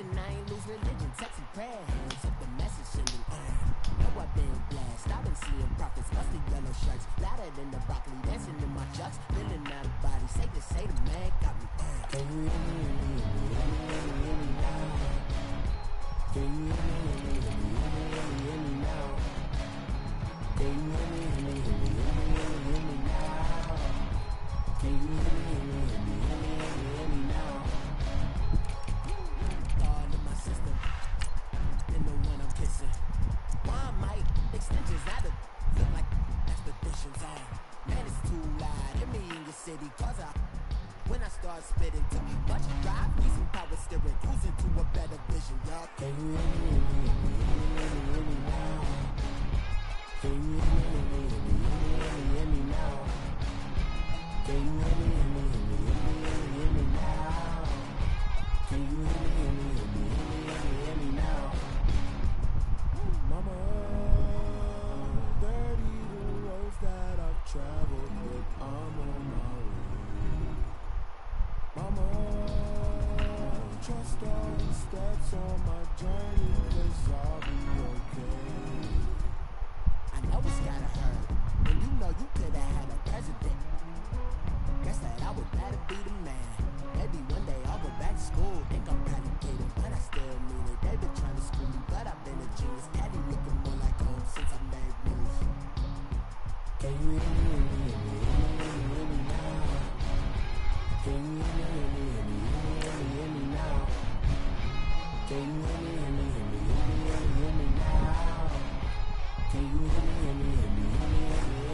hoping I ain't lose religion. Texting prayer hands if the message sending. Know I've been blessed. I've been seeing prophets, busted yellow shirts, louder than the broccoli, dancing in my chucks, feeling out of body. Say the man got me. Can you hear me? Hear me now? Can you hear me now? Can you hear me now? Can you hear me now? All in my system, in the one I'm kissing. Mom might extensions out of look like expeditions on. Man, it's too loud. Hit me in your city, cause when I start spitting, too much drive, need some power steering, cruising to a better vision, y'all. Can you hear me now? Can you hear me now? Can you hear me now? Can you hear me now? Mama, dirty the roads that I've traveled with, I'm on my way. Mama, trust all the steps on my journey, 'cause I'll be okay. I know it's gotta hurt, and you know you could've had a president. Guess that I would better be the man. Maybe one day I'll go back to school, think I'm predicated, but I still mean it. They've been trying to school me, but I've been a genius. Daddy looking more like home since I made moves. Can you hear me now? Can you hear me now? Can you hear me now? Can you hear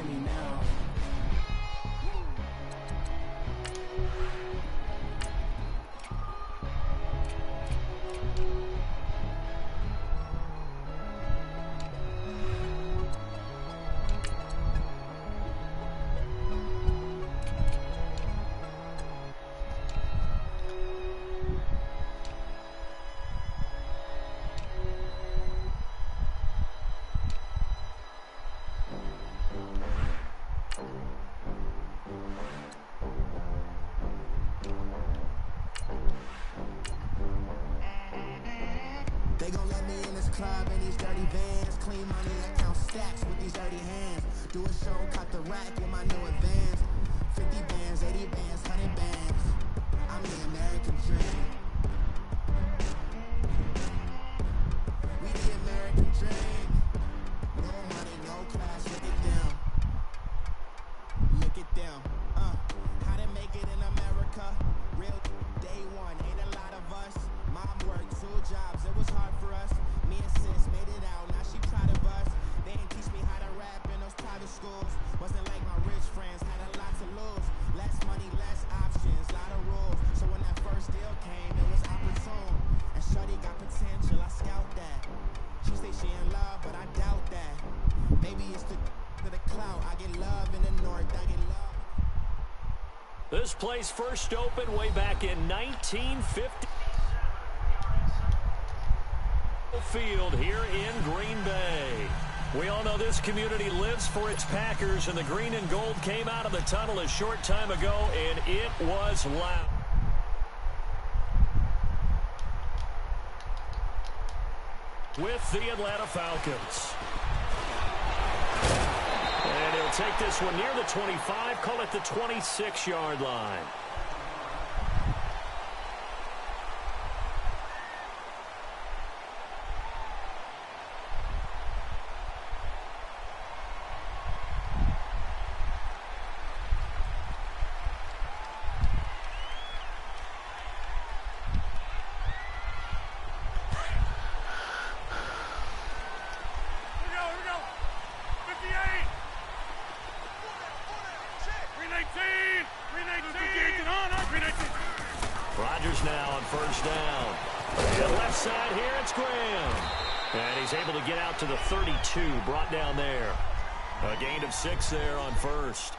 me now? They gon' let me in this club in these dirty vans. Clean money, I count stacks with these dirty hands. Do a show, cut the rack with my new advance. 50 bands, 80 bands, 100 bands. I'm the American dream. We the American dream. No money, no class, look at them. Look at them. How to make it in America? Real day one, ain't a lot of us. Mom worked 2 jobs, it was hard for us. Me and sis made it out, now she proud of us. They ain't teach me how to rap in those private schools. Wasn't like my rich friends, had a lot to lose. Less money, less options, lot of rules. So when that first deal came, it was opportune. And shorty got potential, I scout that. She say she in love, but I doubt that. Maybe it's the clout, I get love in the north, I get love. This place first opened way back in 1950. Field here in Green Bay. We all know this community lives for its Packers, and the green and gold came out of the tunnel a short time ago, and it was loud. With the Atlanta Falcons. And he'll take this one near the 25, call it the 26-yard line. Rodgers now on first down. And left side here, it's Graham. And he's able to get out to the 32, brought down there. A gain of 6 there on first.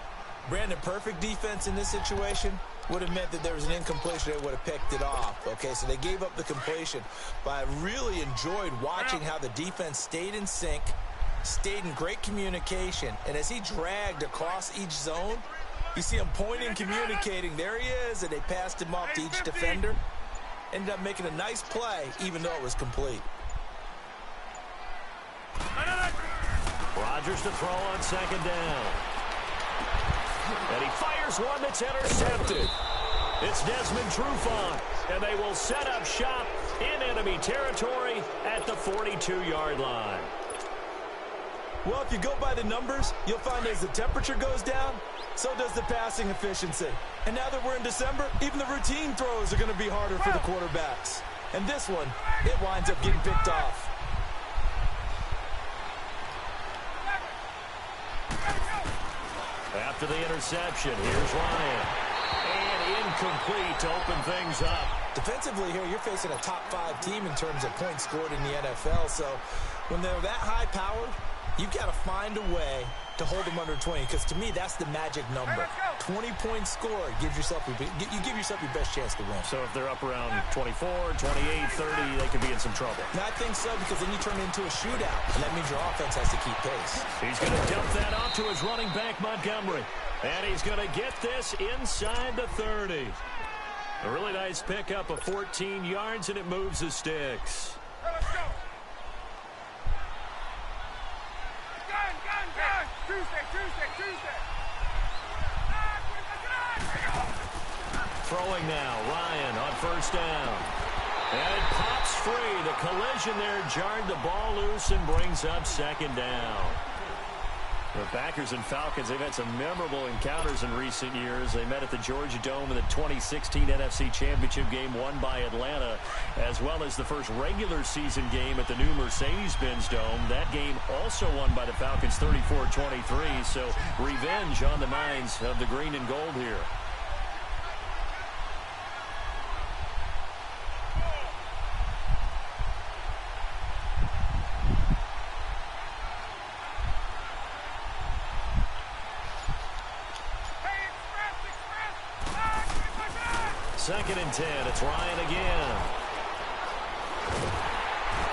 Brandon, perfect defense in this situation would have meant that there was an incompletion. They would have picked it off. Okay, so they gave up the completion. But I really enjoyed watching how the defense stayed in sync, stayed in great communication. And as he dragged across each zone, you see him pointing, communicating. There he is, and they passed him off to each defender. ended up making a nice play, even though it was complete. Rodgers to throw on second down. And he fires one that's intercepted. It's Desmond Trufant, and they will set up shop in enemy territory at the 42-yard line. Well, if you go by the numbers, you'll find as the temperature goes down, so does the passing efficiency. And now that we're in December, even the routine throws are going to be harder for the quarterbacks. And this one, it winds up getting picked off. After the interception, here's Ryan. And incomplete to open things up. Defensively here, you're facing a top 5 team in terms of points scored in the NFL. So when they're that high-powered, you've got to find a way to hold them under 20, because to me, that's the magic number. 20 points scored gives yourself you give yourself your best chance to win. So if they're up around 24, 28, 30, they could be in some trouble. And I think so, because then you turn it into a shootout, and that means your offense has to keep pace. He's going to dump that off to his running back, Montgomery. And he's going to get this inside the 30. A really nice pickup of 14 yards, and it moves the sticks. Let's go. Tuesday. Throwing now, Ryan on first down. And it pops free. The collision there jarred the ball loose and brings up second down. The Packers and Falcons, they've had some memorable encounters in recent years. They met at the Georgia Dome in the 2016 NFC Championship game won by Atlanta, as well as the first regular season game at the new Mercedes-Benz Dome. That game also won by the Falcons 34-23, so revenge on the minds of the green and gold here. Second and 10. It's Ryan again.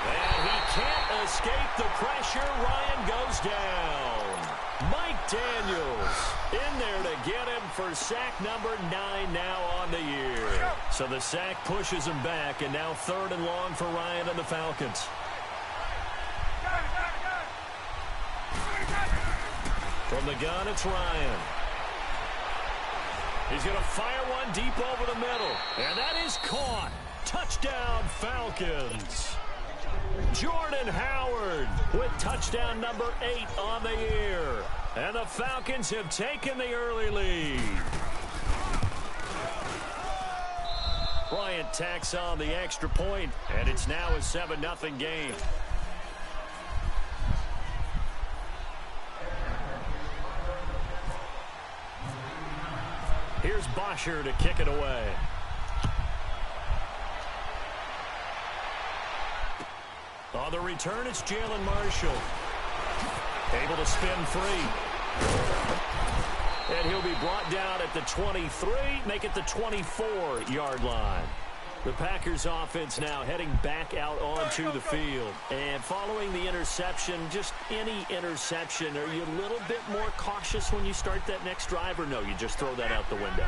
And he can't escape the pressure. Ryan goes down. Mike Daniels in there to get him for sack number 9 now on the year. So the sack pushes him back, and now 3rd and long for Ryan and the Falcons. From the gun, it's Ryan. He's going to fire one deep over the middle. And that is caught. Touchdown, Falcons. Jordan Howard with touchdown number 8 on the year. And the Falcons have taken the early lead. Bryant tacks on the extra point, and it's now a 7-0 game. Here's Bosher to kick it away. On the return, it's Jalen Marshall. Able to spin free. And he'll be brought down at the 23, make it the 24-yard line. The Packers offense now heading back out onto the field. And following the interception, just any interception, are you a little bit more cautious when you start that next drive, or no, you just throw that out the window?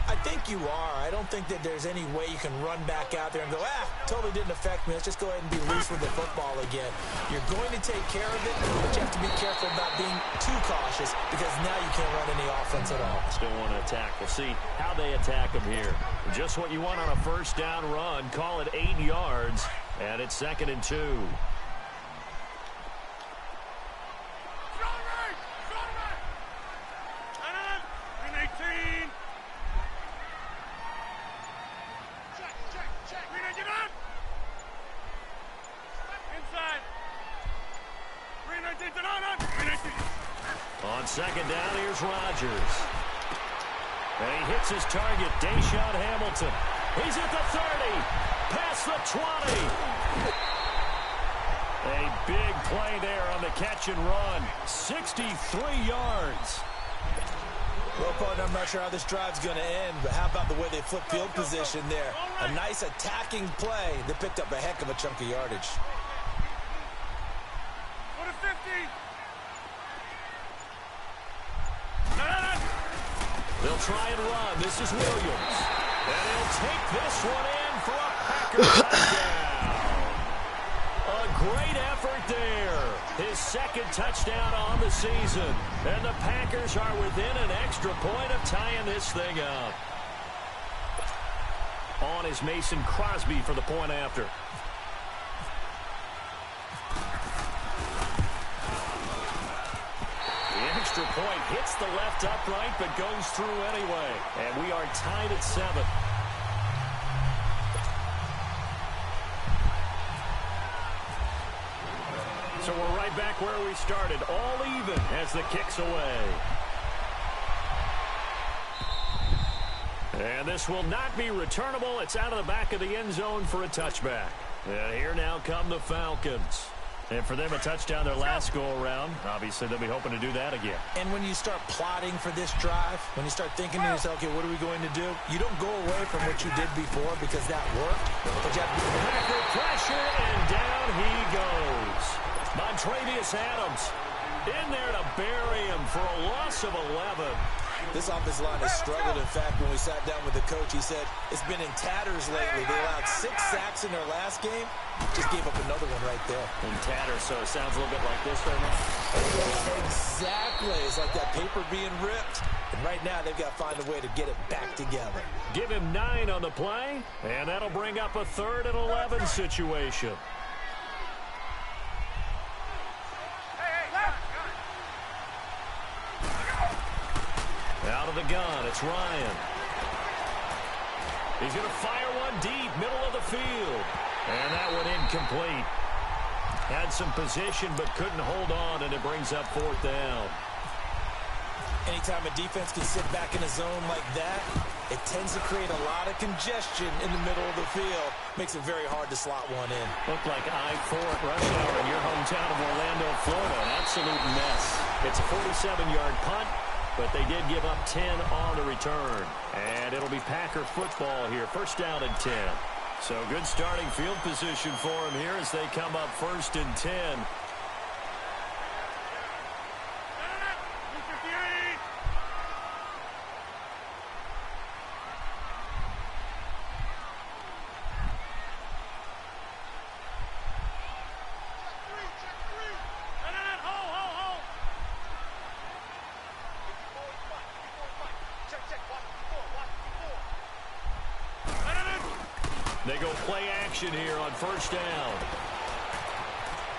I think you are. I don't think that there's any way you can run back out there and go, totally didn't affect me. Let's just go ahead and be loose with the football again. You're going to take care of it, but you have to be careful about being too cautious, because now you can't run any offense at all. Still want to attack. We'll see how they attack them here. Just what you want on a first down run. Call it 8 yards, and it's 2nd and 2. On second down, here's Rodgers. And he hits his target, Deshaun Hamilton. He's at the 30, past the 20. A big play there on the catch and run. 63 yards. Well, partner, I'm not sure how this drive's going to end, but how about the way they flip field position there? A nice attacking play that picked up a heck of a chunk of yardage. Go to 50. They'll try and run. This is Williams. And he'll take this one in for a Packer touchdown. A great effort there. His second touchdown on the season. And the Packers are within an extra point of tying this thing up. On is Mason Crosby for the point after. The extra point hits the left upright but goes through anyway. And we are tied at 7. So we're right back where we started, all even as the kick's away. And this will not be returnable. It's out of the back of the end zone for a touchback. And here now come the Falcons. And for them, a touchdown their last go-around. Obviously, they'll be hoping to do that again. And when you start plotting for this drive, when you start thinking to yourself, okay, what are we going to do? You don't go away from what you did before because that worked. But you have to Packer pressure, and down he goes. Montravius Adams in there to bury him for a loss of 11. This offensive line has struggled. In fact, when we sat down with the coach, he said it's been in tatters lately. They allowed 6 sacks in their last game. Just gave up another one right there. In tatters, so it sounds a little bit like this right now. Exactly. It's like that paper being ripped. And right now, they've got to find a way to get it back together. Give him 9 on the play, and that'll bring up a 3rd and 11 situation. Out of the gun, it's Ryan. He's going to fire one deep, middle of the field. And that one incomplete. Had some position, but couldn't hold on, and it brings up 4th down. Anytime a defense can sit back in a zone like that, it tends to create a lot of congestion in the middle of the field. Makes it very hard to slot one in. Looked like I-4 at rush hour in your hometown of Orlando, Florida. An absolute mess. It's a 47-yard punt, but they did give up 10 on the return. And it'll be Packer football here. 1st down and 10. So good starting field position for them here as they come up 1st and 10. They go play action here on 1st down.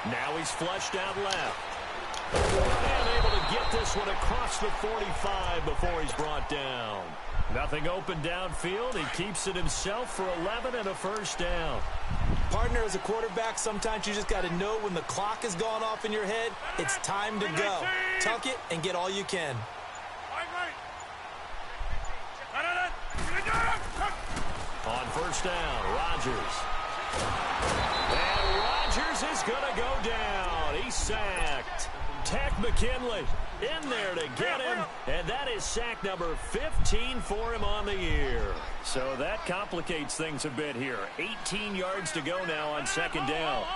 Now he's flushed out left. And able to get this one across the 45 before he's brought down. Nothing open downfield. He keeps it himself for 11 and a 1st down. Partner, as a quarterback, sometimes you just got to know when the clock has gone off in your head, it's time to go. Tuck it and get all you can. On 1st down, Rodgers. And Rodgers is going to go down. He's sacked. Tech McKinley in there to get him, and that is sack number 15 for him on the year. So that complicates things a bit here. 18 yards to go now on 2nd down.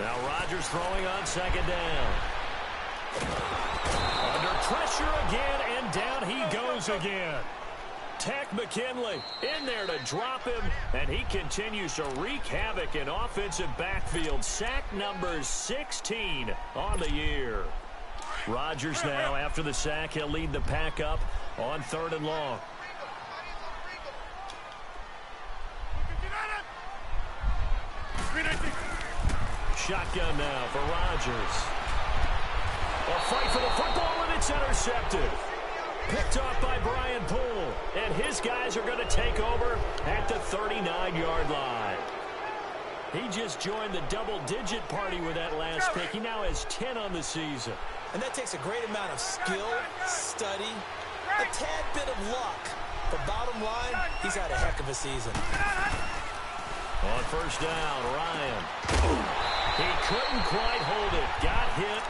Now Rodgers throwing on 2nd down. Under pressure again, and down he goes again. Tech McKinley in there to drop him, and he continues to wreak havoc in offensive backfield. Sack number 16 on the year. Rodgers now, after the sack, he'll lead the pack up on 3rd and long. Shotgun now for Rodgers. A fight for the football, and it's intercepted. Picked off by Brian Poole, and his guys are going to take over at the 39-yard line. He just joined the double-digit party with that last pick. He now has 10 on the season. And that takes a great amount of skill, study, a tad bit of luck. But bottom line, he's had a heck of a season. On 1st down, Ryan. He couldn't quite hold it. Got hit.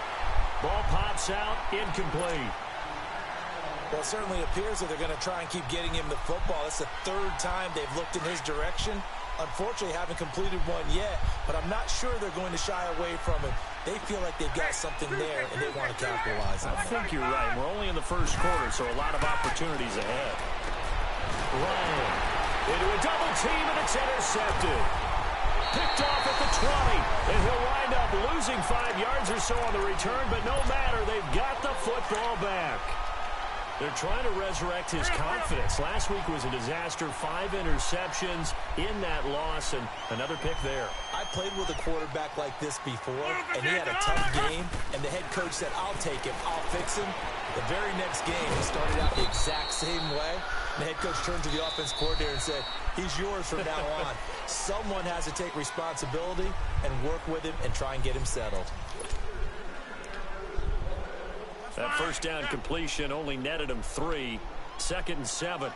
Ball pops out, incomplete. Well, it certainly appears that they're going to try and keep getting him the football. It's the 3rd time they've looked in his direction. Unfortunately, haven't completed one yet, but I'm not sure they're going to shy away from him. They feel like they've got something there, and they want to capitalize on it. I think you're right. We're only in the first quarter, so a lot of opportunities ahead. Ryan into a double team, and it's intercepted. Picked off at the 20, and he'll wind up losing 5 yards or so on the return, but no matter, they've got the football back. They're trying to resurrect his confidence. Last week was a disaster, 5 interceptions in that loss, and another pick there. I played with a quarterback like this before, and he had a tough game, and the head coach said, I'll take him, I'll fix him. The very next game, he started out the exact same way. The head coach turned to the offense coordinator and said, he's yours from now on. Someone has to take responsibility and work with him and try and get him settled. That first down completion only netted him 3. 2nd and 7.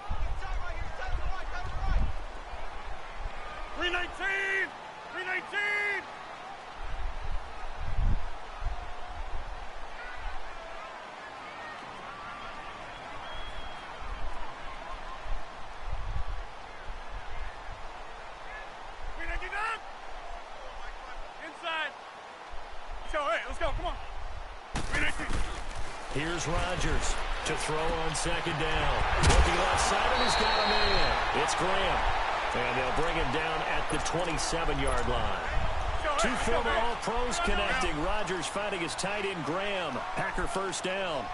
319! 319! Inside. So, hey, let's go. Come on. 319. Here's Rodgers to throw on 2nd down. Looking left side, and he's got a man. It's Graham. And they'll bring him down at the 27-yard line. 2 former All-Pros connecting. Rodgers finding his tight end, Graham. Packer first down.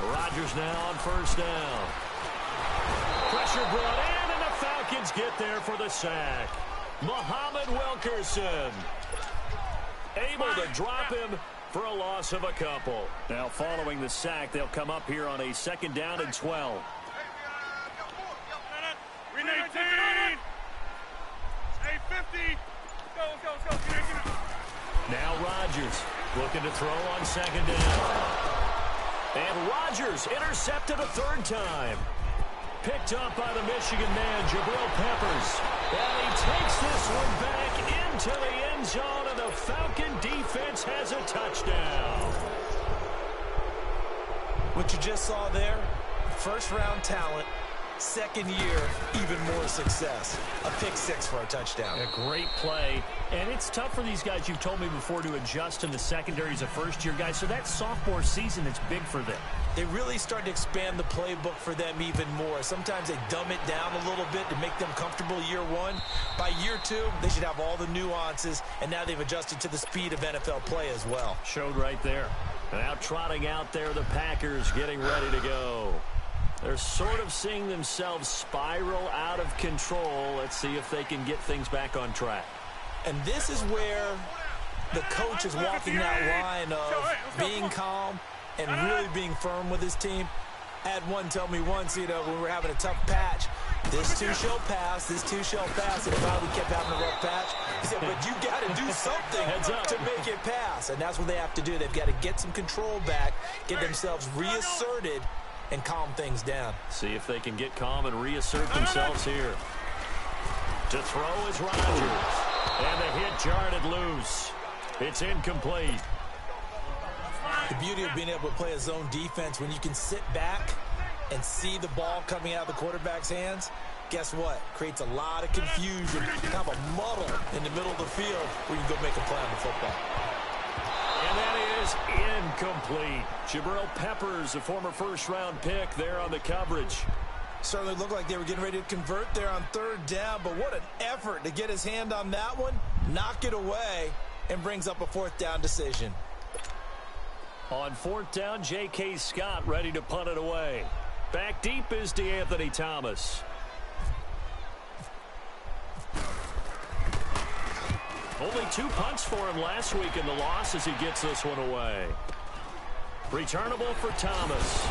Rodgers now on first down. Pressure brought in, and the Falcons get there for the sack. Muhammad Wilkerson able to drop him for a loss of a couple. Now following the sack, they'll come up here on a 2nd down and 12. 319! Hey, 50! Let's go. 319. Now Rodgers looking to throw on 2nd down. And Rodgers intercepted a 3rd time. Picked up by the Michigan man, Jabril Peppers. And he takes this one back into the end zone, and the Falcon defense has a touchdown. What you just saw there, first-round talent, 2nd year, even more success. A pick 6 for a touchdown. A great play. And it's tough for these guys, you've told me before, to adjust in the secondary as a first-year guy. So that sophomore season is big for them. They really start to expand the playbook for them even more. Sometimes they dumb it down a little bit to make them comfortable year 1. By year 2, they should have all the nuances, and now they've adjusted to the speed of NFL play as well. Showed right there. And now trotting out there, the Packers getting ready to go. They're sort of seeing themselves spiral out of control. Let's see if they can get things back on track. And this is where the coach is walking that line of being calm and really being firm with his team. I had one tell me once, when we were having a tough patch, this too shall pass, this too shall pass, and finally kept having a rough patch. He said, but you got to do something to make it pass. And that's what they have to do. They've got to get some control back, get themselves reasserted, and calm things down. See if they can get calm and reassert themselves here. To throw is Rodgers. And the hit jarred it loose. It's incomplete. The beauty of being able to play a zone defense, when you can sit back and see the ball coming out of the quarterback's hands, guess what? Creates a lot of confusion, kind of a muddle in the middle of the field where you can go make a play on the football. And that is incomplete. Jabril Peppers, a former first-round pick, there on the coverage. Certainly looked like they were getting ready to convert there on 3rd down, but what an effort to get his hand on that one, knock it away, and brings up a 4th down decision. On 4th down, J.K. Scott ready to punt it away. Back deep is DeAnthony Thomas. Only 2 punts for him last week in the loss as he gets this one away. Returnable for Thomas.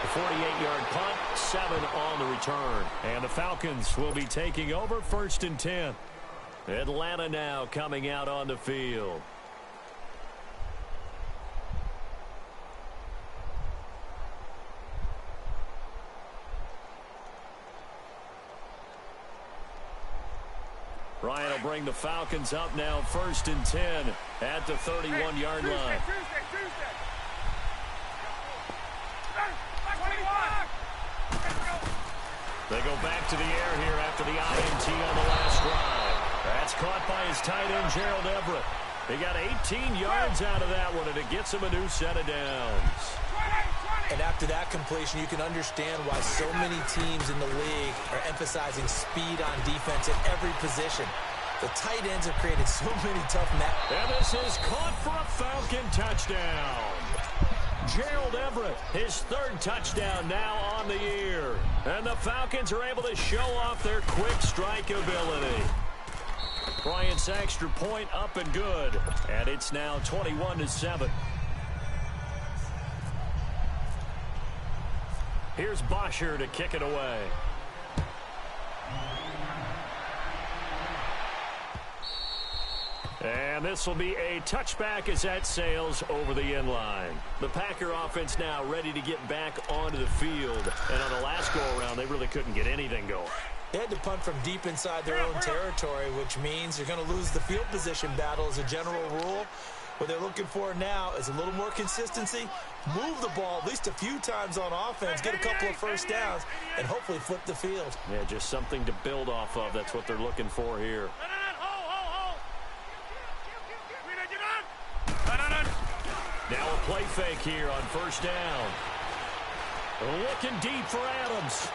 A 48-yard punt, 7 on the return. And the Falcons will be taking over 1st and 10. Atlanta now coming out on the field. Ryan will bring the Falcons up now 1st and 10 at the 31-yard line. Tuesday. 21. They go back to the air here after the INT on the last drive. That's caught by his tight end, Gerald Everett. He got 18 yards out of that one, and it gets him a new set of downs. And after that completion, you can understand why so many teams in the league are emphasizing speed on defense at every position. The tight ends have created so many tough matches. And this is caught for a Falcon touchdown. Gerald Everett, his third touchdown now on the year. And the Falcons are able to show off their quick strike ability. Bryant's extra point up and good. And it's now 21-7. Here's Bosher to kick it away. And this will be a touchback as that sails over the end line. The Packer offense now ready to get back onto the field. And on the last go-around, they really couldn't get anything going. They had to punt from deep inside their own territory, which means you're going to lose the field position battle as a general rule. What they're looking for now is a little more consistency, move the ball at least a few times on offense, get a couple of first downs, and hopefully flip the field. Yeah, just something to build off of. That's what they're looking for here. Now a play fake here on first down. Looking deep for Adams.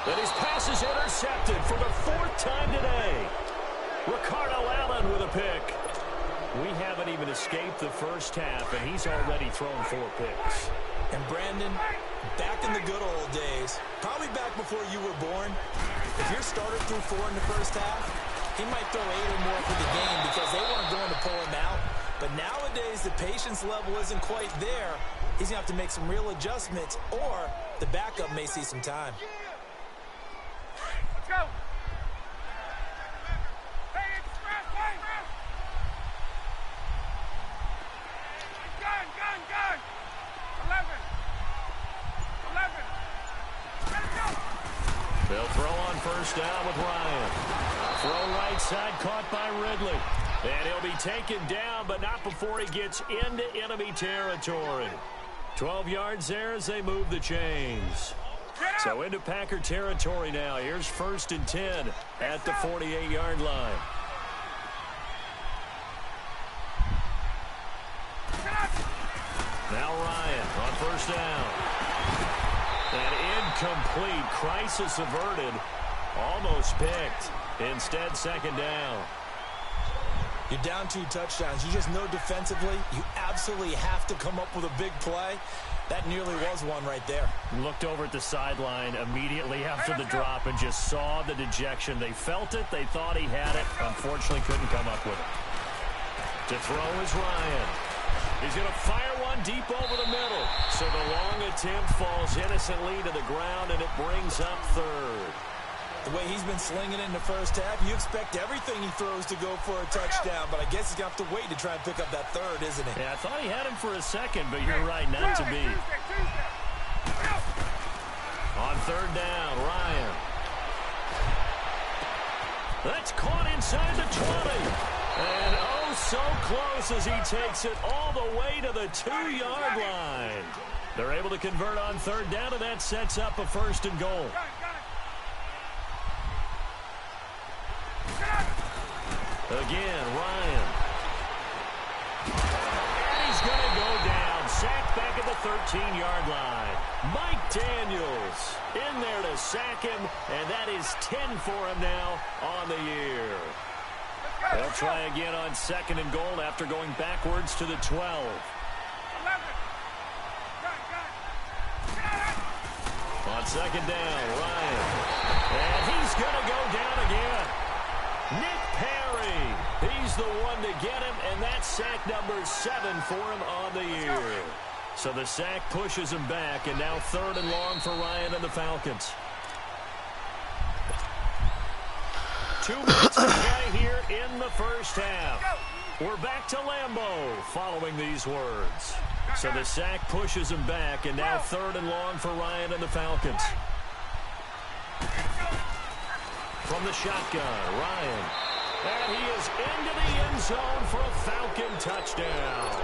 But his pass is intercepted for the fourth time today. Ricardo Allen with a pick. We haven't even escaped the first half, and he's already thrown 4 picks. And Brandon, back in the good old days, probably back before you were born, if your starter threw 4 in the first half, he might throw 8 or more for the game because they weren't going to pull him out. But nowadays, the patience level isn't quite there. He's going to have to make some real adjustments, or the backup may see some time. Let's go. Gun. 11. They'll throw on first down with Ryan. Throw right side caught by Ridley. And he'll be taken down, but not before he gets into enemy territory. 12 yards there as they move the chains. So into Packer territory now. Here's 1st and 10 at the 48-yard line. Now Ryan on first down. And incomplete. Crisis averted. Almost picked. Instead, 2nd down. You're down 2 touchdowns. You just know defensively you absolutely have to come up with a big play. That nearly was one right there. Looked over at the sideline immediately after the drop and just saw the dejection. They felt it. They thought he had it. Unfortunately, couldn't come up with it. To throw is Ryan. He's going to fire one deep over the middle. So the long attempt falls innocently to the ground, and it brings up 3rd. The way he's been slinging it in the first half, you expect everything he throws to go for a touchdown, but I guess he's got to wait to try and pick up that 3rd, isn't he? Yeah, I thought he had him for a second, but you're right, not to be. On 3rd down, Ryan. That's caught inside the 20. And oh, so close as he takes it all the way to the 2-yard line. They're able to convert on 3rd down, and that sets up a 1st and goal. Again, Ryan. And he's going to go down. Sacked back at the 13-yard line. Mike Daniels in there to sack him, and that is 10 for him now on the year. They'll try again on 2nd and goal after going backwards to the 12. On 2nd down, Ryan. And he's going to go down again. Nick Perry, he's the one to get him, and that's sack number 7 for him on the year. So the sack pushes him back, and now 3rd and long for Ryan and the Falcons. 2 minutes to play here in the first half. We're back to Lambeau following these words. So the sack pushes him back, and now 3rd and long for Ryan and the Falcons. From the shotgun, Ryan. And he is into the end zone for a Falcon touchdown.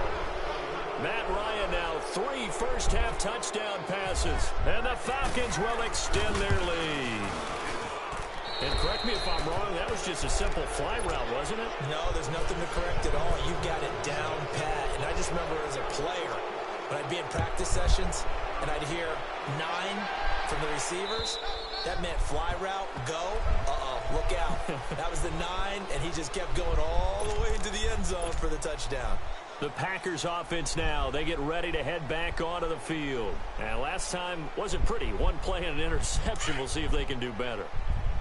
Matt Ryan now 3 first-half touchdown passes. And the Falcons will extend their lead. And correct me if I'm wrong, that was just a simple fly route, wasn't it? No, there's nothing to correct at all. You got it down pat. And I just remember as a player, when I'd be in practice sessions and I'd hear 9 from the receivers, that meant fly route, go, look out. That was the 9, and he just kept going all the way into the end zone for the touchdown. The Packers offense now, they get ready to head back onto the field. And last time wasn't pretty. One play and an interception. We'll see if they can do better.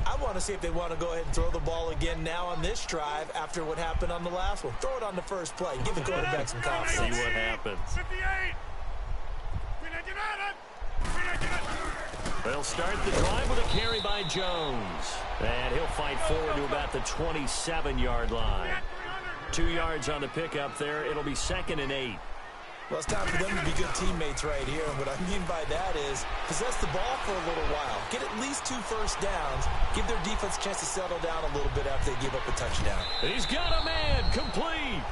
I want to see if they want to go ahead and throw the ball again now on this drive after what happened on the last one. Throw it on the first play. Give the quarterback some confidence. See what happens. 58. They'll start the drive with a carry by Jones. And he'll fight forward to about the 27-yard line. 2 yards on the pickup there. It'll be 2nd and 8. Well, it's time for them to be good teammates right here. And what I mean by that is possess the ball for a little while. Get at least 2 first downs. Give their defense a chance to settle down a little bit after they give up a touchdown. He's got a man complete.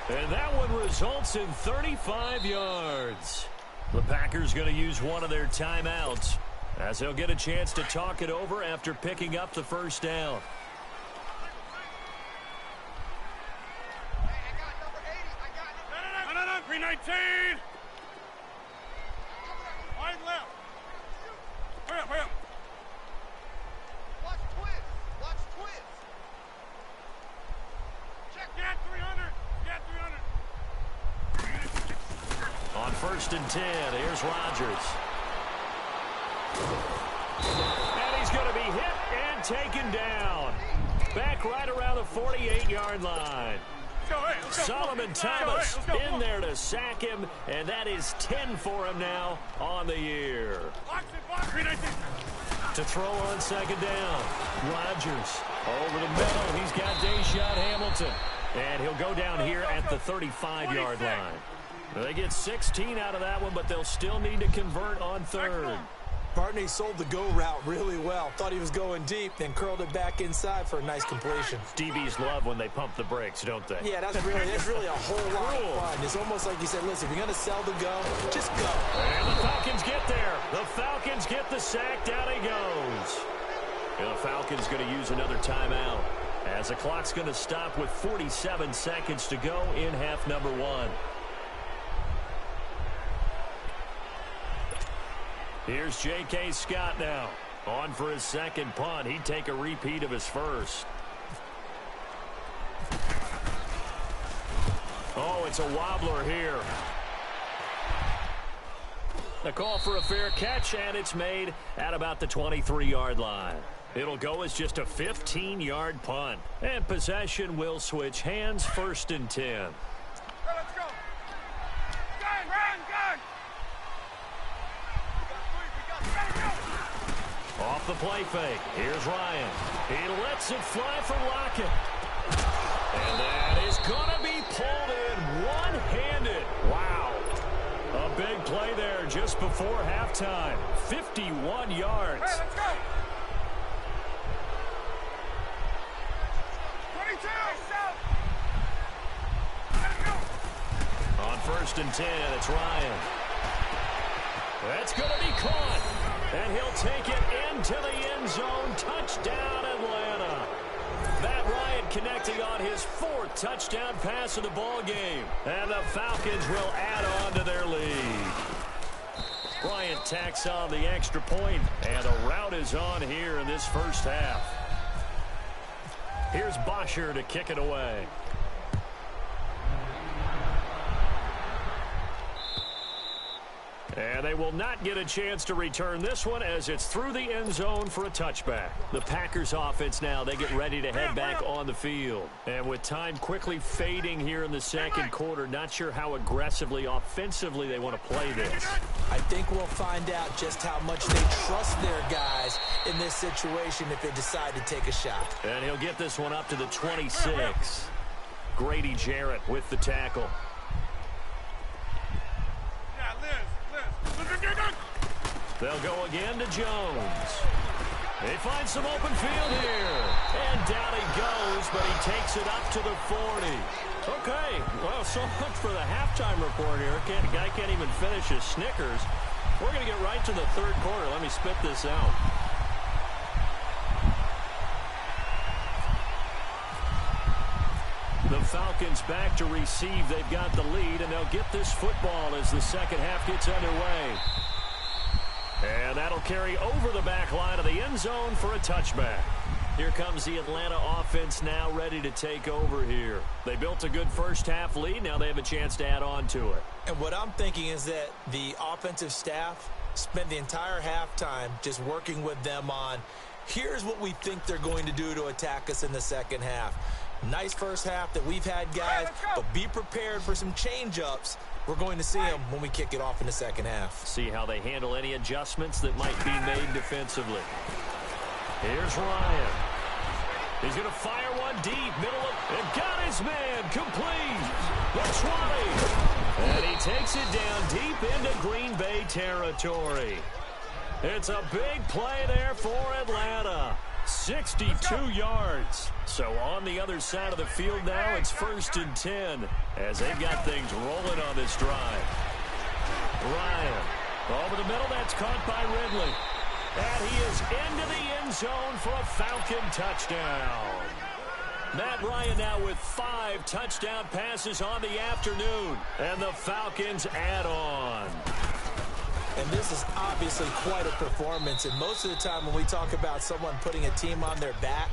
And that one results in 35 yards. The Packers going to use one of their timeouts as they'll get a chance to talk it over after picking up the first down. No, 319. Wide left. Hurry up. Watch twist. Check that 300. On 1st and 10, here's Rodgers. And he's going to be hit and taken down. Back right around the 48-yard line. Solomon Thomas in there to sack him, and that is 10 for him now on the year. To throw on 2nd down, Rodgers over the middle. He's got Deshaun Hamilton, and he'll go down here at the 35-yard line. They get 16 out of that one, but they'll still need to convert on 3rd. Barney sold the go route really well. Thought he was going deep, then curled it back inside for a nice completion. DBs love when they pump the brakes, don't they? Yeah, that's really a whole lot of fun. It's almost like you said, listen, if you're going to sell the go, just go. And the Falcons get there. The Falcons get the sack. Down he goes. And the Falcons going to use another timeout as the clock's going to stop with 47 seconds to go in half number 1. Here's J.K. Scott now. On for his 2nd punt. He'd take a repeat of his first. Oh, it's a wobbler here. The call for a fair catch, and it's made at about the 23-yard line. It'll go as just a 15-yard punt. And possession will switch hands. 1st and 10. Let's go. Gun. Off the play fake. Here's Ryan. He lets it fly for Lockett. And that is going to be pulled in one-handed. Wow. A big play there just before halftime. 51 yards. Hey, let's go. 22. Let's go. On 1st and 10, it's Ryan. That's going to be caught. And he'll take it into the end zone. Touchdown, Atlanta. Matt Ryan connecting on his 4th touchdown pass of the ball game. And the Falcons will add on to their lead. Bryant tacks on the extra point, and the route is on here in this first half. Here's Bosher to kick it away. And they will not get a chance to return this one as it's through the end zone for a touchback. The Packers offense now, they get ready to head back on the field. And with time quickly fading here in the 2nd quarter, not sure how aggressively, offensively they want to play this. I think we'll find out just how much they trust their guys in this situation if they decide to take a shot. And he'll get this one up to the 26. Grady Jarrett with the tackle. They'll go again to Jones. They find some open field here. And down he goes, but he takes it up to the 40. Okay, well, Well, so much for the halftime report here. Guy can't even finish his Snickers. We're going to get right to the third quarter. Let me spit this out. The Falcons back to receive. They've got the lead, and they'll get this football as the second half gets underway. And that'll carry over the back line of the end zone for a touchback. Here comes the Atlanta offense now ready to take over here. They built a good first half lead. Now they have a chance to add on to it. And what I'm thinking is that the offensive staff spent the entire halftime just working with them on, here's what we think they're going to do to attack us in the second half. Nice first half that we've had, guys, but be prepared for some change-ups. We're going to see them when we kick it off in the second half. See how they handle any adjustments that might be made defensively. Here's Ryan. He's going to fire one deep, middle of, and got his man complete. The 20. And he takes it down deep into Green Bay territory. It's a big play there for Atlanta. 62 yards. So on the other side of the field now, it's 1st and 10 as they've got things rolling on this drive. Ryan over the middle. That's caught by Ridley. And he is into the end zone for a Falcon touchdown. Matt Ryan now with 5 touchdown passes on the afternoon. And the Falcons add on. And this is obviously quite a performance. And most of the time when we talk about someone putting a team on their back,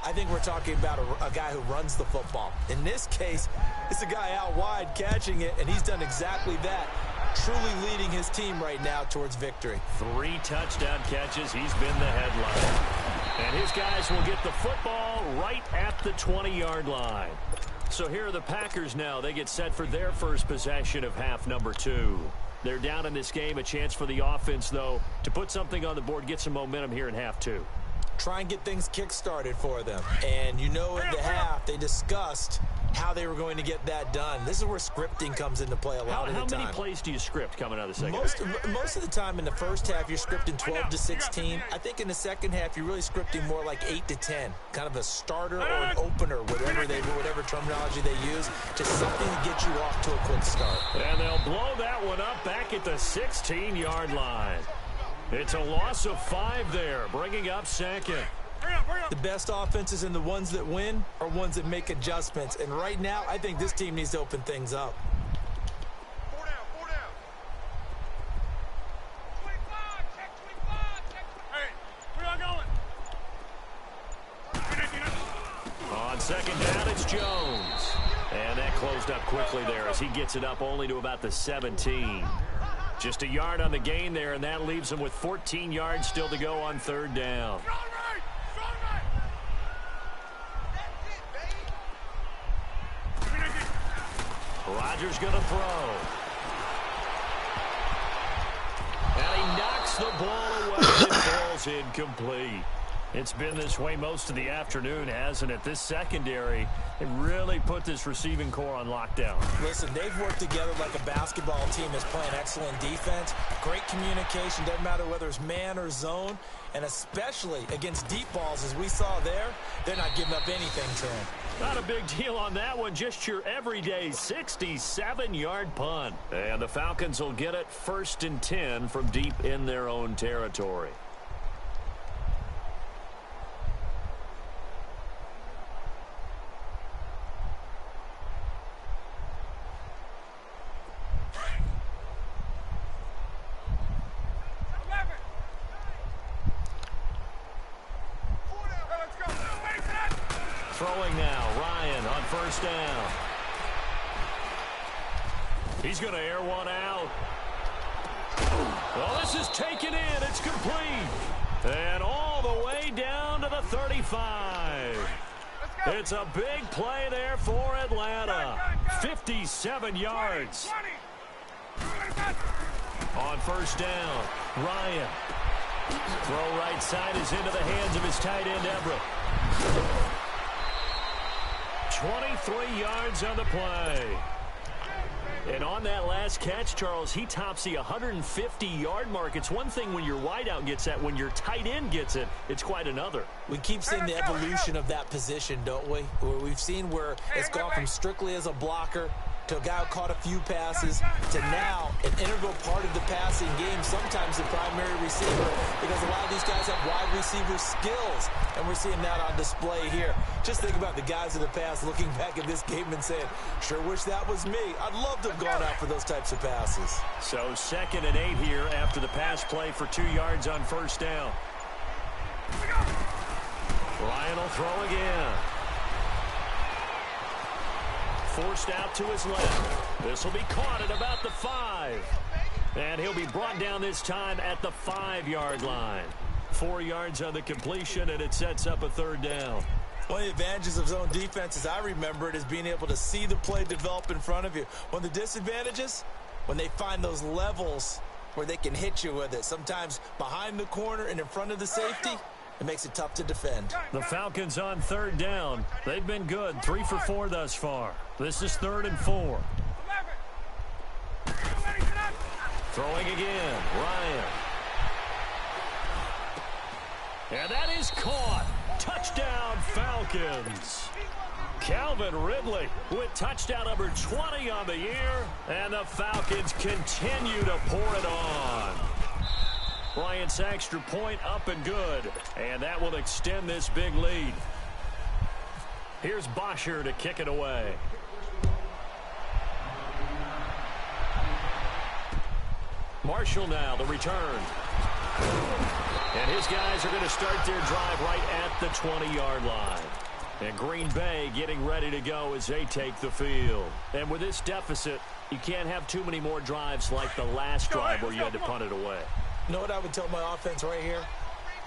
I think we're talking about a guy who runs the football. In this case, it's a guy out wide catching it, and he's done exactly that, truly leading his team right now towards victory. 3 touchdown catches. He's been the headline. And his guys will get the football right at the 20-yard line. So here are the Packers now. They get set for their first possession of half number 2. They're down in this game. A chance for the offense, though, to put something on the board, get some momentum here in half 2. Try and get things kick-started for them. And you know in the half, they discussed how they were going to get that done. This is where scripting comes into play a lot of the time. How many plays do you script coming out of the second half? Most of the time in the first half, you're scripting 12 to 16. I think in the second half, you're really scripting more like 8 to 10. Kind of a starter or an opener, whatever terminology they use. Just something to get you off to a quick start. And they'll blow that one up back at the 16-yard line. It's a loss of 5 there, bringing up second. The best offenses and the ones that win are ones that make adjustments. And right now, I think this team needs to open things up. 4 down, 4 down. 25, check 25, check 25. Hey, where y'all going? On second down, it's Jones. And that closed up quickly there as he gets it up only to about the 17. Just a yard on the gain there, and that leaves him with 14 yards still to go on third down. Rodgers going to throw. And he knocks the ball away. It falls incomplete. It's been this way most of the afternoon, hasn't it? This secondary, they really put this receiving core on lockdown. Listen, they've worked together like a basketball team that's playing excellent defense. Great communication, doesn't matter whether it's man or zone. And especially against deep balls, as we saw there, they're not giving up anything to him. Not a big deal on that one. Just your everyday 67-yard punt. And the Falcons will get it 1st and 10 from deep in their own territory. Throwing now, Ryan on first down. He's going to air one out. Well, this is taken in. It's complete. And all the way down to the 35. It's a big play there for Atlanta. 57 yards. On first down, Ryan. Throw right side is into the hands of his tight end, Everett. 23 yards on the play. And on that last catch, Charles, he tops the 150-yard mark. It's one thing when your wideout gets that. When your tight end gets it, it's quite another. We keep seeing the evolution of that position, don't we? Where we've seen where it's gone from strictly as a blocker to a guy who caught a few passes to now an integral part of the passing game, sometimes the primary receiver, because a lot of these guys have wide receiver skills, and we're seeing that on display here. Just think about the guys of the past looking back at this game and saying, sure wish that was me. I'd love to have gone out for those types of passes. So 2nd and 8 here after the pass play for 2 yards on first down. Ryan will throw again. Forced out to his left. This will be caught at about the 5. And he'll be brought down this time at the 5-yard line. 4 yards on the completion, and it sets up a 3rd down. One of the advantages of zone defense, as I remember it, is being able to see the play develop in front of you. One of the disadvantages, when they find those levels where they can hit you with it, sometimes behind the corner and in front of the safety, it makes it tough to defend. The Falcons on 3rd down. They've been good, 3 for 4 thus far. This is 3rd and 4. Throwing again, Ryan. And that is caught. Touchdown, Falcons. Calvin Ridley with touchdown number 20 on the year, and the Falcons continue to pour it on. Bryant's extra point up and good, and that will extend this big lead. Here's Bosher to kick it away. Marshall now, the return. And his guys are going to start their drive right at the 20-yard line. And Green Bay getting ready to go as they take the field. And with this deficit, you can't have too many more drives like the last drive where you had to punt it away. You know what I would tell my offense right here?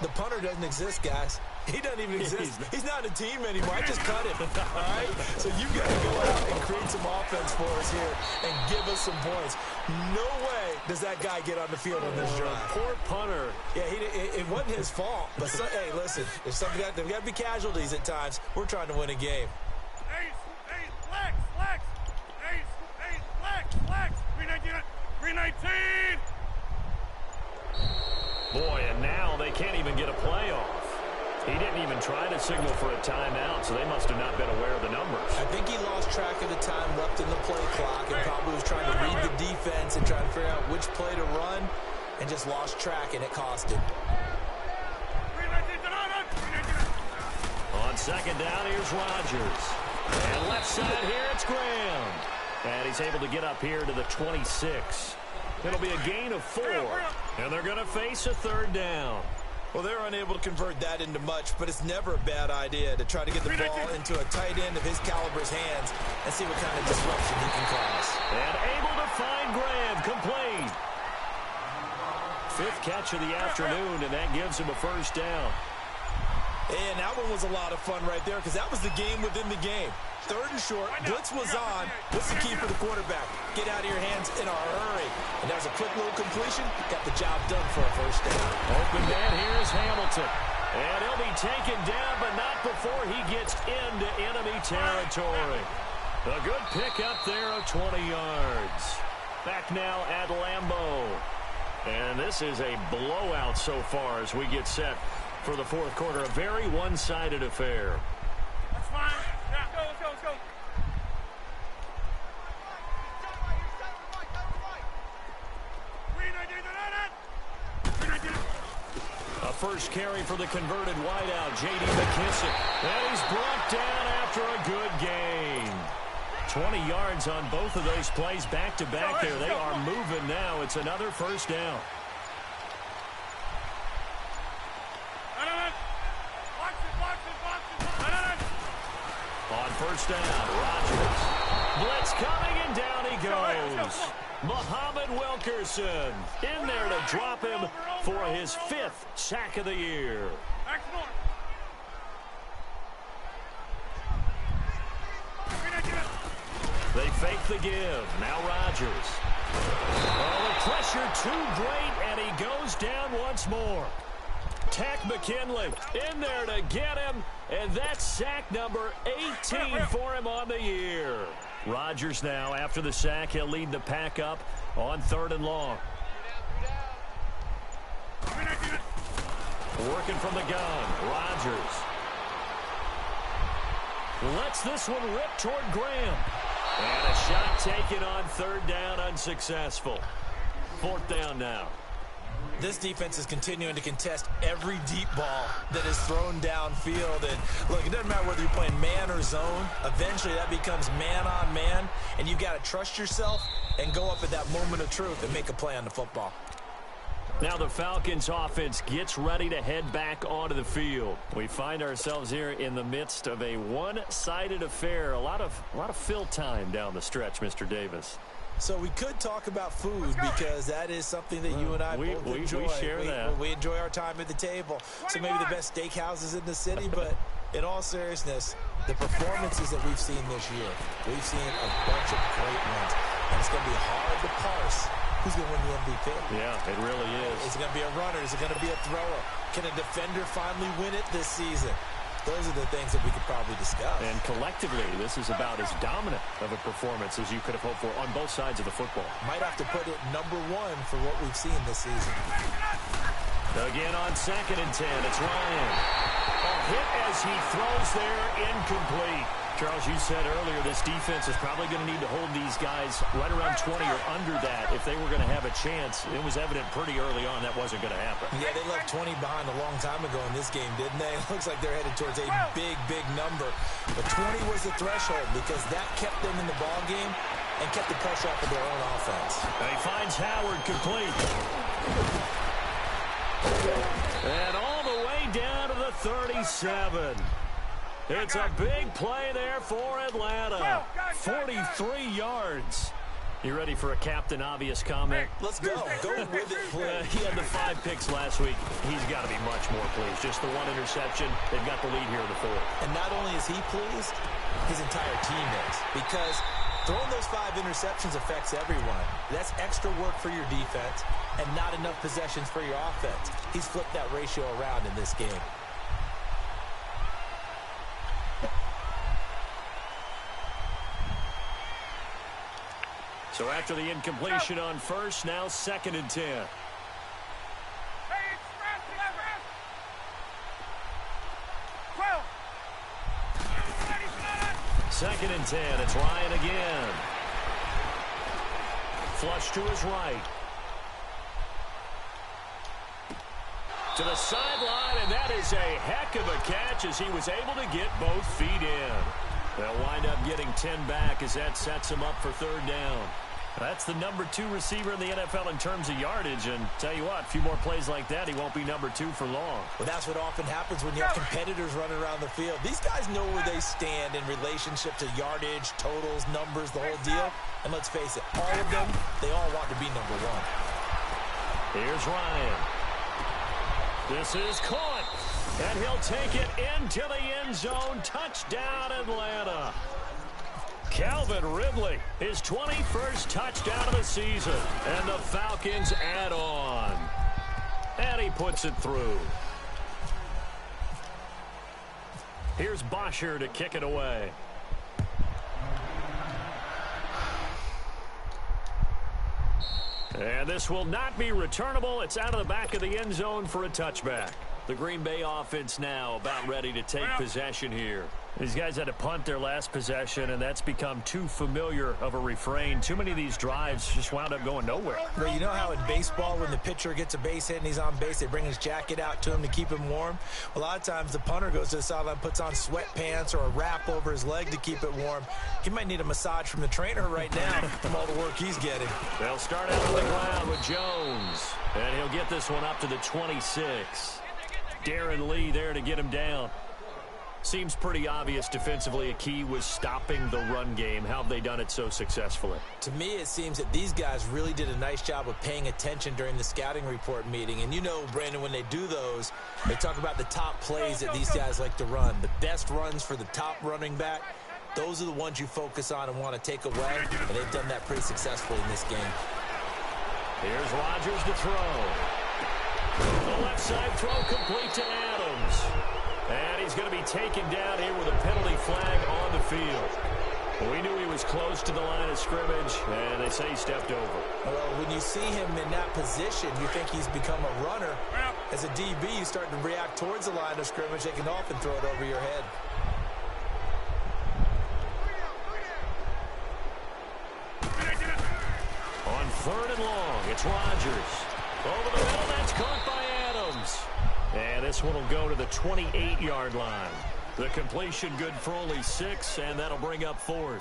The punter doesn't exist, guys. He doesn't even exist. He's not a team anymore. I just cut him. All right? So you got to go out and create some offense for us here and give us some points. No way does that guy get on the field on this drive. Poor punter. Yeah, it wasn't his fault. But, hey, listen, there's got to be casualties at times. We're trying to win a game. Flex. 319. Boy, and now they can't even get a play off. He didn't even try to signal for a timeout, so they must have not been aware of the numbers. I think he lost track of the time left in the play clock and probably was trying to read the defense and trying to figure out which play to run and just lost track, and it cost him. On 2nd down, here's Rodgers. And left side here, it's Graham. And he's able to get up here to the 26. It'll be a gain of 4. And they're going to face a 3rd down. Well, they're unable to convert that into much, but it's never a bad idea to try to get the ball into a tight end of his caliber's hands and see what kind of disruption he can cause. And able to find Graham, complete. 5th catch of the afternoon, and that gives him a 1st down. And that one was a lot of fun right there because that was the game within the game. 3rd and short, blitz was on. What's the key for the quarterback? Get out of your hands in a hurry. And there's a quick little completion. Got the job done for a 1st down. Open man, here's Hamilton. And he'll be taken down, but not before he gets into enemy territory. A good pick up there of 20 yards. Back now at Lambeau. And this is a blowout so far as we get set for the 4th quarter. A very one-sided affair. That's fine. Yeah, let's go. A first carry for the converted wideout, J.D. McKissick. And he's brought down after a good gain. 20 yards on both of those plays back-to-back there. They are moving now. It's another 1st down. On 1st down, Rodgers. Blitz coming, and down he goes. Muhammad Wilkerson in there to drop him for his 5th sack of the year. They fake the give. Now Rodgers. Oh, the pressure too great, and he goes down once more. Tack McKinley in there to get him, and that's sack number 18 for him on the year. Rodgers now, after the sack, he'll lead the pack up on 3rd and long. Working from the gun, Rodgers. Lets this one rip toward Graham. And a shot taken on third down, unsuccessful. Fourth down now. This defense is continuing to contest every deep ball that is thrown downfield. And look, it doesn't matter whether you're playing man or zone. Eventually, that becomes man on man, and you've got to trust yourself and go up at that moment of truth and make a play on the football. Now the Falcons offense gets ready to head back onto the field. We find ourselves here in the midst of a one-sided affair. A lot of fill time down the stretch, Mr. Davis. So we could talk about food because that is something that you and I both enjoy. We share that. We enjoy our time at the table. So maybe the best steakhouses in the city, but in all seriousness, the performances that we've seen this year, we've seen a bunch of great ones. And it's going to be hard to parse who's going to win the MVP. Yeah, it really is. Is it going to be a runner? Is it going to be a thrower? Can a defender finally win it this season? Those are the things that we could probably discuss. And collectively, this is about as dominant of a performance as you could have hoped for on both sides of the football. Might have to put it #1 for what we've seen this season. Again on 2nd and 10, it's Ryan. A hit as he throws there, incomplete. Charles, you said earlier this defense is probably going to need to hold these guys right around 20 or under that if they were going to have a chance. It was evident pretty early on that wasn't going to happen. Yeah, they left 20 behind a long time ago in this game, didn't they? It looks like they're headed towards a big, big number. But 20 was the threshold because that kept them in the ball game and kept the pressure off of their own offense. And he finds Howard complete. And all the way down to the 37. It's a big play there for Atlanta. 43 yards. You ready for a Captain Obvious comment? Let's go. Go with it, please. He had the 5 picks last week. He's got to be much more pleased. Just the 1 interception. They've got the lead here in the 4th. And not only is he pleased, his entire team is. Because throwing those 5 interceptions affects everyone. That's extra work for your defense and not enough possessions for your offense. He's flipped that ratio around in this game. So after the incompletion on first, now 2nd and 10. Hey, express, express. 12. Ready, set. 2nd and 10. It's Ryan again. Flush to his right. To the sideline, and that is a heck of a catch as he was able to get both feet in. They'll wind up getting 10 back as that sets him up for 3rd down. That's the #2 receiver in the NFL in terms of yardage, and tell you what, a few more plays like that, he won't be #2 for long. Well, that's what often happens when you have competitors running around the field. These guys know where they stand in relationship to yardage, totals, numbers, the whole deal. And let's face it, all of them, they all want to be #1. Here's Ryan. This is caught, and he'll take it into the end zone. Touchdown, Atlanta. Calvin Ridley, his 21st touchdown of the season, and the Falcons add on. And he puts it through. Here's Bosher to kick it away. And this will not be returnable. It's out of the back of the end zone for a touchback. The Green Bay offense now about ready to take possession here. These guys had to punt their last possession, and that's become too familiar of a refrain. Too many of these drives just wound up going nowhere. Well, you know how in baseball, when the pitcher gets a base hit and he's on base, they bring his jacket out to him to keep him warm? A lot of times the punter goes to the sideline, puts on sweatpants or a wrap over his leg to keep it warm. He might need a massage from the trainer right now from all the work he's getting. They'll start out on the ground with Jones, and he'll get this one up to the 26. Darren Lee there to get him down. Seems pretty obvious defensively a key was stopping the run game. How have they done it so successfully? To me, it seems that these guys really did a nice job of paying attention during the scouting report meeting. And you know, Brandon, when they do those, they talk about the top plays that these guys like to run. The best runs for the top running back, those are the ones you focus on and want to take away. And they've done that pretty successfully in this game. Here's Rodgers to throw. The left side throw complete to Adams. And he's going to be taken down here with a penalty flag on the field. We knew he was close to the line of scrimmage, and they say he stepped over. Well, when you see him in that position, you think he's become a runner. As a DB, you start to react towards the line of scrimmage. They can often throw it over your head. 3rd and long. It's Rodgers. Over the middle, that's caught by Adams. And this one will go to the 28-yard line. The completion good for only 6, and that'll bring up 4th.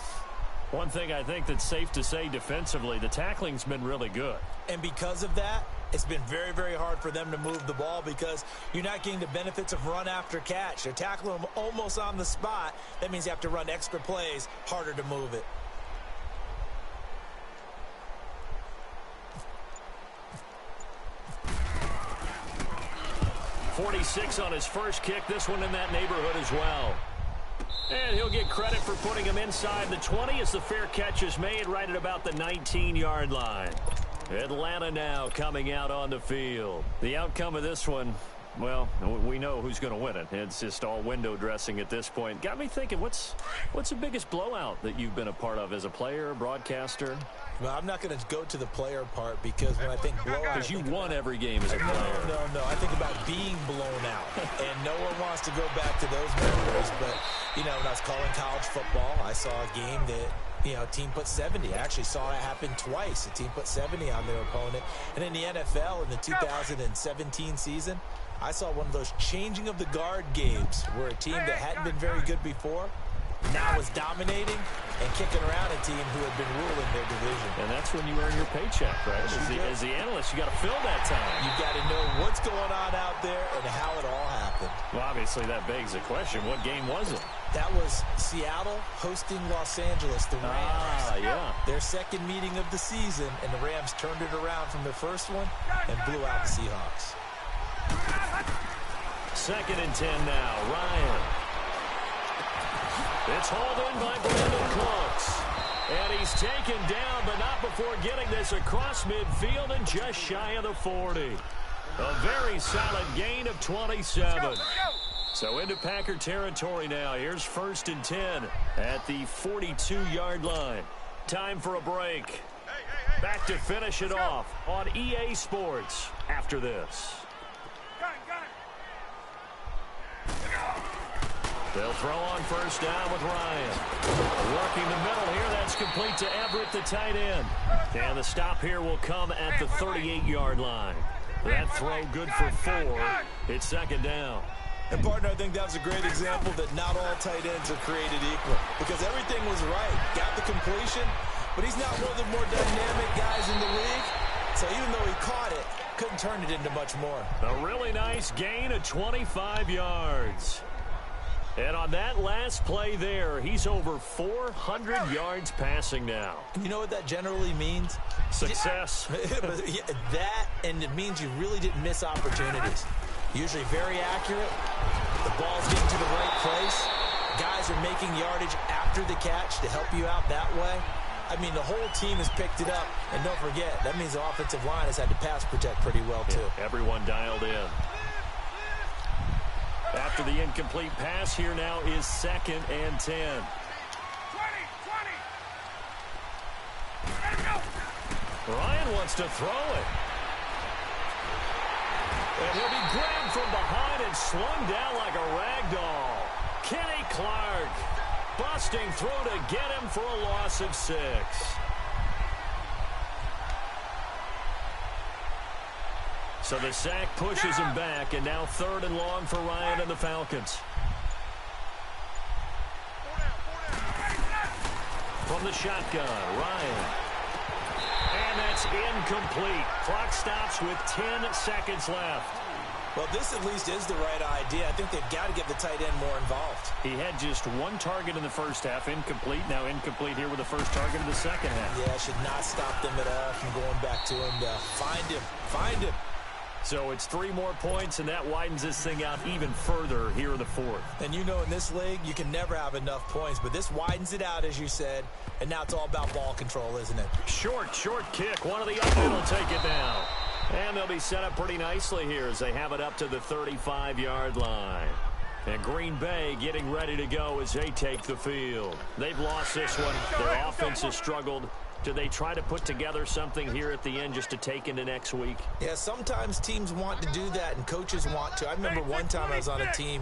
One thing I think that's safe to say defensively, the tackling's been really good. And because of that, it's been very, very hard for them to move the ball because you're not getting the benefits of run after catch. They're tackling them almost on the spot. That means you have to run extra plays, harder to move it. .46 on his first kick. This one in that neighborhood as well. And he'll get credit for putting him inside the 20 as the fair catch is made right at about the 19-yard line. Atlanta now coming out on the field. The outcome of this one, well, we know who's going to win it. It's just all window dressing at this point. Got me thinking, what's the biggest blowout that you've been a part of as a player, broadcaster? Well, I'm not going to go to the player part because when I think blowout... Because you won every game as a player. No. I think about being blown out. And no one wants to go back to those memories. But, you know, when I was calling college football, I saw a game that, you know, a team put 70. I actually saw it happen twice. A team put 70 on their opponent. And in the NFL, in the 2017 season, I saw one of those changing of the guard games where a team that hadn't been very good before now was dominating and kicking around a team who had been ruling their division. And that's when you earn your paycheck, right? As the analyst, you got to fill that time. You've got to know what's going on out there and how it all happened. Well, obviously, that begs the question, what game was it? That was Seattle hosting Los Angeles, the Rams. Yeah. Their second meeting of the season, and the Rams turned it around from their first one and blew out the Seahawks. 2nd and 10 now. Ryan. It's hauled in by Brandon Cooks. And he's taken down, but not before getting this across midfield and just shy of the 40. A very solid gain of 27. So into Packer territory now. Here's 1st and 10 at the 42-yard line. Time for a break. Back to finish it off on EA Sports after this. They'll throw on 1st down with Ryan. Working the middle here. That's complete to Everett, the tight end. And the stop here will come at the 38-yard line. That throw good for 4. It's 2nd down. And, partner, I think that was a great example that not all tight ends are created equal. Because everything was right. Got the completion, but he's not one of the more dynamic guys in the league. So even though he caught it, couldn't turn it into much more. A really nice gain of 25 yards. And on that last play there, he's over 400 yards passing now. You know what that generally means? Success. That, and it means you really didn't miss opportunities. Usually very accurate. The ball's getting to the right place. Guys are making yardage after the catch to help you out that way. I mean, the whole team has picked it up. And don't forget, that means the offensive line has had to pass protect pretty well, too. Yeah, everyone dialed in. After the incomplete pass, here now is 2nd and 10. 20. Let it go. Ryan wants to throw it. And he'll be grabbed from behind and slung down like a rag doll. Kenny Clark busting through to get him for a loss of 6. So the sack pushes him back, and now 3rd and long for Ryan and the Falcons. From the shotgun, Ryan. And that's incomplete. Clock stops with 10 seconds left. Well, this at least is the right idea. I think they've got to get the tight end more involved. He had just 1 target in the first half, incomplete. Now incomplete here with the first target of the second half. Yeah, should not stop them at all from going back to him to find him. So it's 3 more points, and that widens this thing out even further here in the 4th. And you know in this league, you can never have enough points, but this widens it out, as you said, and now it's all about ball control, isn't it? Short kick. One of the other will take it down. And they'll be set up pretty nicely here as they have it up to the 35-yard line. And Green Bay getting ready to go as they take the field. They've lost this one. Their offense has struggled. Do they try to put together something here at the end just to take into next week? Yeah, sometimes teams want to do that and coaches want to. I remember one time I was on a team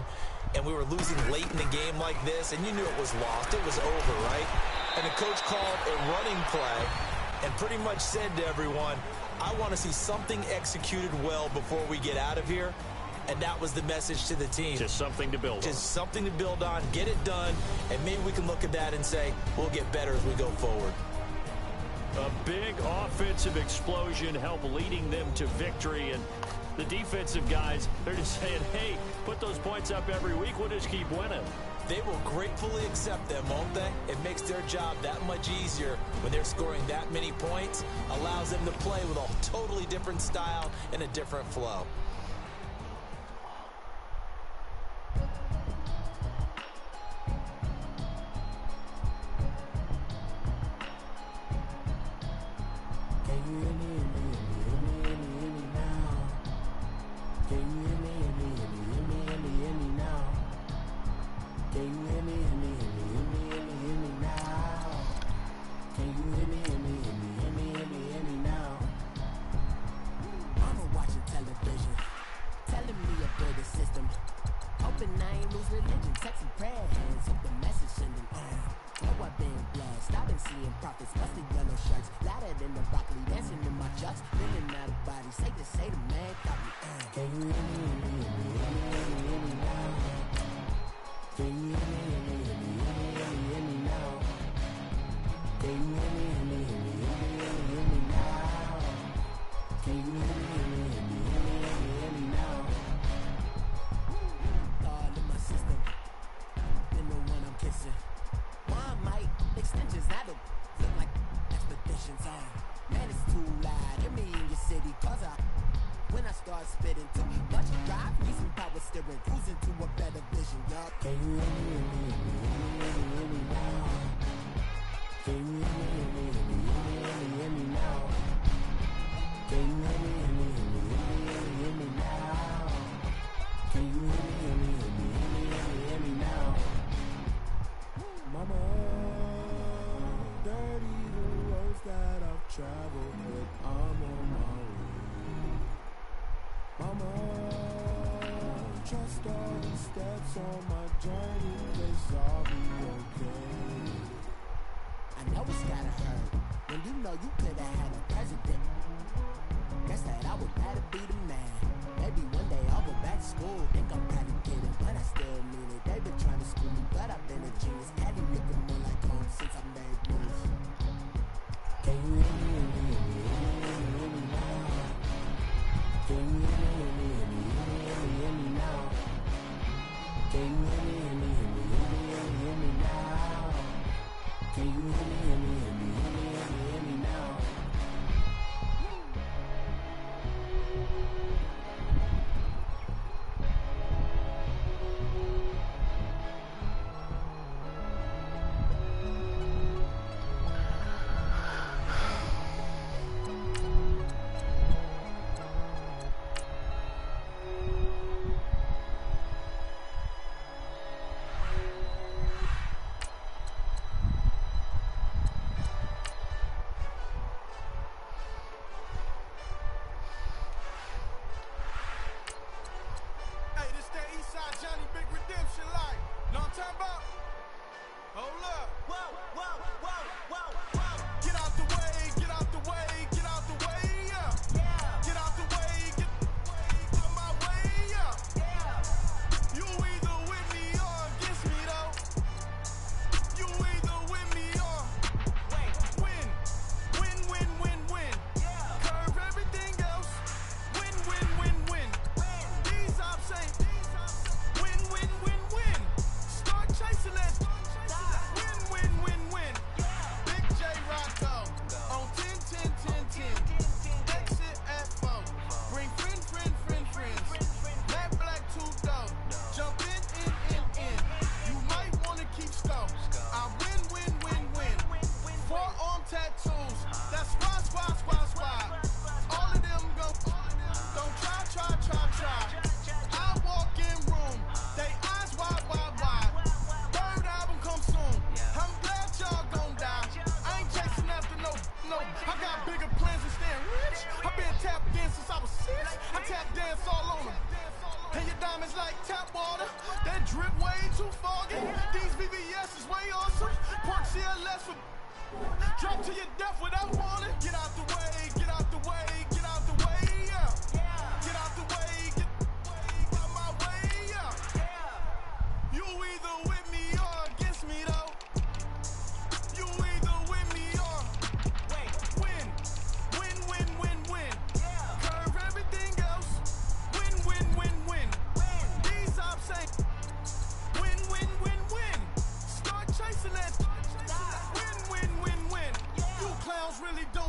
and we were losing late in the game like this, and you knew it was lost. It was over, right? And the coach called a running play and pretty much said to everyone, I want to see something executed well before we get out of here. And that was the message to the team. Just something to build on. Just something to build on, get it done, and maybe we can look at that and say, we'll get better as we go forward. A big offensive explosion helped leading them to victory. And the defensive guys, they're just saying, hey, put those points up every week. We'll just keep winning. They will gratefully accept them, won't they? It makes their job that much easier when they're scoring that many points. Allows them to play with a totally different style and a different flow. really don't